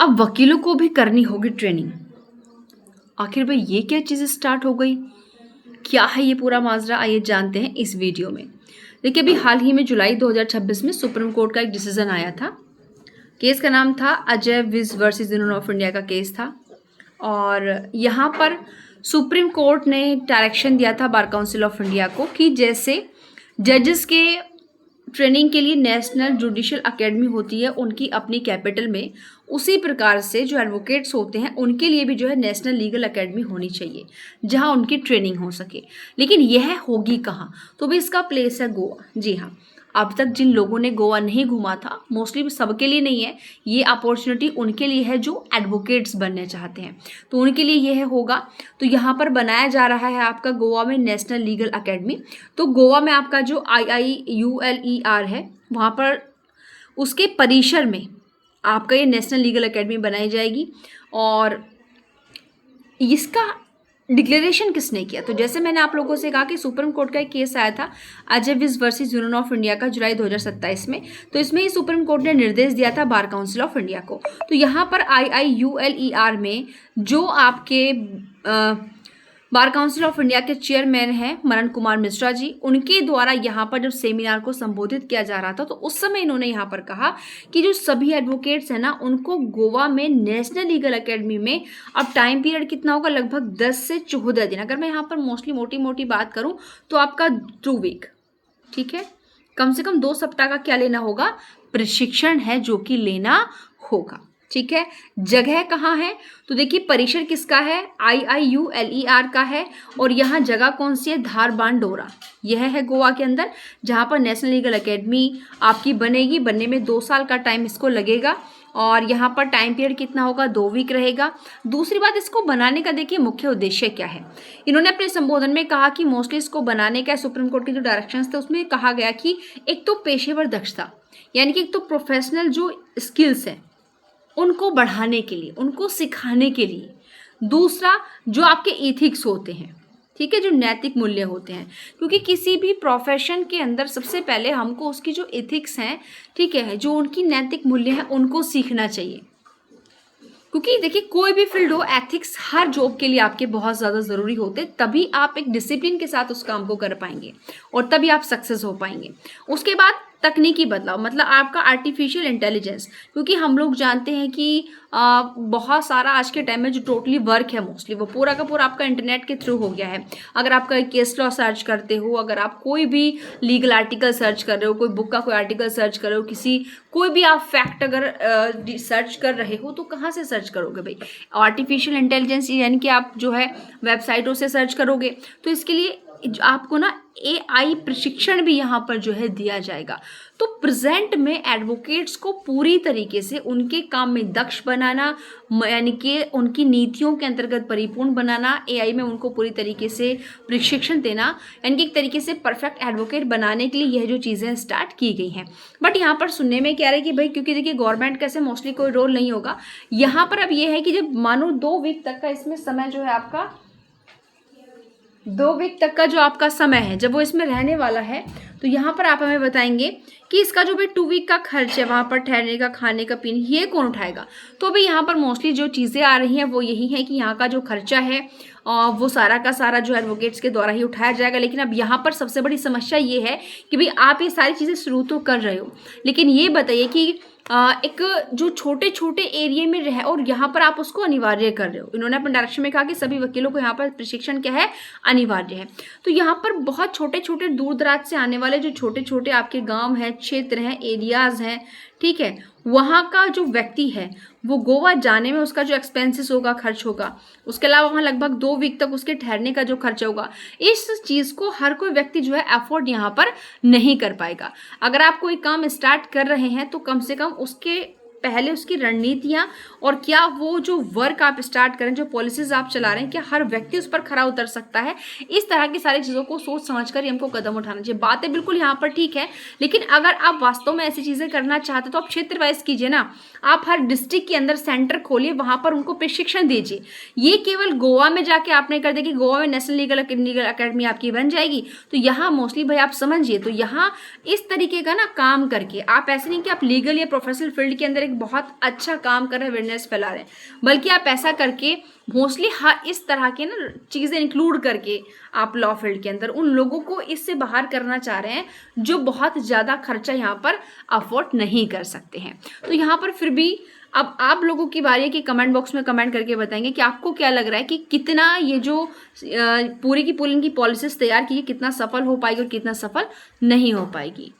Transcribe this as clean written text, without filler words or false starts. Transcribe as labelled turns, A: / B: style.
A: अब वकीलों को भी करनी होगी ट्रेनिंग। आखिर भाई ये क्या चीज़ स्टार्ट हो गई, क्या है ये पूरा माजरा, आइए जानते हैं इस वीडियो में। देखिए अभी हाल ही में जुलाई 2026 में सुप्रीम कोर्ट का एक डिसीजन आया था। केस का नाम था Ajay Vij versus Union of India का केस था। और यहाँ पर सुप्रीम कोर्ट ने डायरेक्शन दिया था बार काउंसिल ऑफ इंडिया को कि जैसे जजेस के ट्रेनिंग के लिए नेशनल जुडिशियल एकेडमी होती है उनकी अपनी कैपिटल में, उसी प्रकार से जो एडवोकेट्स होते हैं उनके लिए भी जो है नेशनल लीगल एकेडमी होनी चाहिए जहां उनकी ट्रेनिंग हो सके। लेकिन यह होगी कहाँ? तो भी इसका प्लेस है गोवा। जी हाँ, अब तक जिन लोगों ने गोवा नहीं घूमा था, मोस्टली सबके लिए नहीं है, ये अपॉर्चुनिटी उनके लिए है जो एडवोकेट्स बनने चाहते हैं, तो उनके लिए यह होगा। तो यहाँ पर बनाया जा रहा है आपका गोवा में नेशनल लीगल एकेडमी। तो गोवा में आपका जो IIULER है वहाँ पर उसके परिसर में आपका ये नेशनल लीगल एकेडमी बनाई जाएगी। और इसका डिक्लेरेशन किसने किया? तो जैसे मैंने आप लोगों से कहा कि सुप्रीम कोर्ट का एक केस आया था Ajay Vij versus Union of India का जुलाई 2027 में। तो इसमें ही सुप्रीम कोर्ट ने निर्देश दिया था बार काउंसिल ऑफ इंडिया को। तो यहाँ पर IIULER में जो आपके बार काउंसिल ऑफ इंडिया के चेयरमैन हैं मनन कुमार मिश्रा जी, उनके द्वारा यहाँ पर जब सेमिनार को संबोधित किया जा रहा था तो उस समय इन्होंने यहाँ पर कहा कि जो सभी एडवोकेट्स हैं ना उनको गोवा में नेशनल लीगल एकेडमी में अब टाइम पीरियड कितना होगा, लगभग 10 से 14 दिन। अगर मैं यहाँ पर मोस्टली मोटी मोटी बात करूँ तो आपका 2 वीक, ठीक है, कम से कम 2 सप्ताह का क्या लेना होगा, प्रशिक्षण है जो कि लेना होगा। ठीक है, जगह कहाँ है? तो देखिए परिसर किसका है, IIULER का है। और यहाँ जगह कौन सी है, धारबांडोरा, यह है गोवा के अंदर, जहाँ पर नेशनल लीगल एकेडमी आपकी बनेगी। बनने में 2 साल का टाइम इसको लगेगा। और यहाँ पर टाइम पीरियड कितना होगा, 2 वीक रहेगा। दूसरी बात, इसको बनाने का देखिए मुख्य उद्देश्य क्या है। इन्होंने अपने संबोधन में कहा कि मोस्टली इसको बनाने का सुप्रीम कोर्ट के जो डायरेक्शंस थे उसमें कहा गया कि एक तो पेशेवर दक्षता, यानी कि एक तो प्रोफेशनल जो स्किल्स है उनको बढ़ाने के लिए, उनको सिखाने के लिए। दूसरा, जो आपके एथिक्स होते हैं, ठीक है, जो नैतिक मूल्य होते हैं, क्योंकि किसी भी प्रोफेशन के अंदर सबसे पहले हमको उसकी जो एथिक्स हैं, ठीक है, जो उनकी नैतिक मूल्य हैं उनको सीखना चाहिए। क्योंकि देखिए कोई भी फील्ड हो, एथिक्स हर जॉब के लिए आपके बहुत ज़्यादा ज़रूरी होते, तभी आप एक डिसिप्लिन के साथ उस काम को कर पाएंगे और तभी आप सक्सेस हो पाएंगे। उसके बाद तकनीकी बदलाव, मतलब आपका आर्टिफिशियल इंटेलिजेंस, क्योंकि हम लोग जानते हैं कि बहुत सारा आज के टाइम में जो टोटली वर्क है मोस्टली वो पूरा का पूरा आपका इंटरनेट के थ्रू हो गया है। अगर आप कोई केस लॉ सर्च करते हो, अगर आप कोई भी लीगल आर्टिकल सर्च कर रहे हो, कोई बुक का कोई आर्टिकल सर्च कर रहे हो, कोई भी आप फैक्ट अगर सर्च कर रहे हो तो कहाँ से सर्च करोगे भाई? आर्टिफिशियल इंटेलिजेंस, यानी कि आप जो है वेबसाइटों से सर्च करोगे। तो इसके लिए आपको ना AI प्रशिक्षण भी यहाँ पर जो है दिया जाएगा। तो प्रेजेंट में एडवोकेट्स को पूरी तरीके से उनके काम में दक्ष बनाना, यानी कि उनकी नीतियों के अंतर्गत परिपूर्ण बनाना, AI में उनको पूरी तरीके से प्रशिक्षण देना, यानी कि एक तरीके से परफेक्ट एडवोकेट बनाने के लिए यह जो चीज़ें स्टार्ट की गई हैं। बट यहाँ पर सुनने में क्या रहा है कि भाई, क्योंकि देखिए गवर्नमेंट का ऐसे मोस्टली कोई रोल नहीं होगा यहाँ पर। अब ये है कि जब मानो 2 वीक तक का इसमें समय जो है आपका, 2 वीक तक का जो आपका समय है जब वो इसमें रहने वाला है, तो यहाँ पर आप हमें बताएंगे कि इसका जो भी 2 वीक का खर्च है, वहाँ पर ठहरने का, खाने का, पीने, ये कौन उठाएगा? तो अभी यहाँ पर मोस्टली जो चीज़ें आ रही हैं वो यही है कि यहाँ का जो खर्चा है वो सारा का सारा जो एडवोकेट्स के द्वारा ही उठाया जाएगा। लेकिन अब यहाँ पर सबसे बड़ी समस्या ये है कि भाई आप ये सारी चीज़ें शुरू तो कर रहे हो, लेकिन ये बताइए कि एक जो छोटे छोटे एरिया में रहे और यहाँ पर आप उसको अनिवार्य कर रहे हो। इन्होंने अपने डायरेक्शन में कहा कि सभी वकीलों को यहाँ पर प्रशिक्षण क्या है, अनिवार्य है। तो यहाँ पर बहुत छोटे छोटे दूर दराज से आने वाले जो छोटे छोटे आपके गांव हैं, क्षेत्र हैं, एरियाज हैं, ठीक है, वहाँ का जो व्यक्ति है वो गोवा जाने में उसका जो एक्सपेंसेस होगा, खर्च होगा, उसके अलावा वहाँ लगभग 2 वीक तक उसके ठहरने का जो खर्चा होगा, इस चीज़ को हर कोई व्यक्ति जो है अफोर्ड यहाँ पर नहीं कर पाएगा। अगर आप कोई काम स्टार्ट कर रहे हैं तो कम से कम उसके पहले उसकी रणनीतियाँ और क्या वो जो वर्क आप स्टार्ट करें, जो पॉलिसीज आप चला रहे हैं, क्या हर व्यक्ति उस पर खरा उतर सकता है? इस तरह की सारी चीज़ों को सोच समझ कर ही हमको कदम उठाना चाहिए। बातें बिल्कुल यहाँ पर ठीक है, लेकिन अगर आप वास्तव में ऐसी चीज़ें करना चाहते तो आप क्षेत्र वाइज कीजिए ना। आप हर डिस्ट्रिक्ट के अंदर सेंटर खोलिए, वहाँ पर उनको प्रशिक्षण दीजिए। ये केवल गोवा में जाके आपने कर दिया कि गोवा में नेशनल लीगल अकेडमी आपकी बन जाएगी, तो यहाँ मोस्टली भाई आप समझिए, तो यहाँ इस तरीके का ना काम करके आप ऐसे नहीं कि आप लीगल या प्रोफेशनल फील्ड के अंदर एक बहुत अच्छा काम कर रहे हैं, अवेयरनेस फैला रहे हैं, बल्कि आप ऐसा करके मोस्टली हाँ इस तरह के ना चीज़ें इंक्लूड करके आप लॉ फील्ड के अंदर उन लोगों को इससे बाहर करना चाह रहे हैं जो बहुत ज़्यादा खर्चा यहाँ पर अफोर्ड नहीं कर सकते हैं। तो यहाँ पर फिर भी अब आप लोगों की बारी है कि कमेंट बॉक्स में कमेंट करके बताएंगे कि आपको क्या लग रहा है कि कितना ये जो पूरी की पूरी इनकी पॉलिसीज तैयार की है कितना सफल हो पाएगी और कितना सफल नहीं हो पाएगी।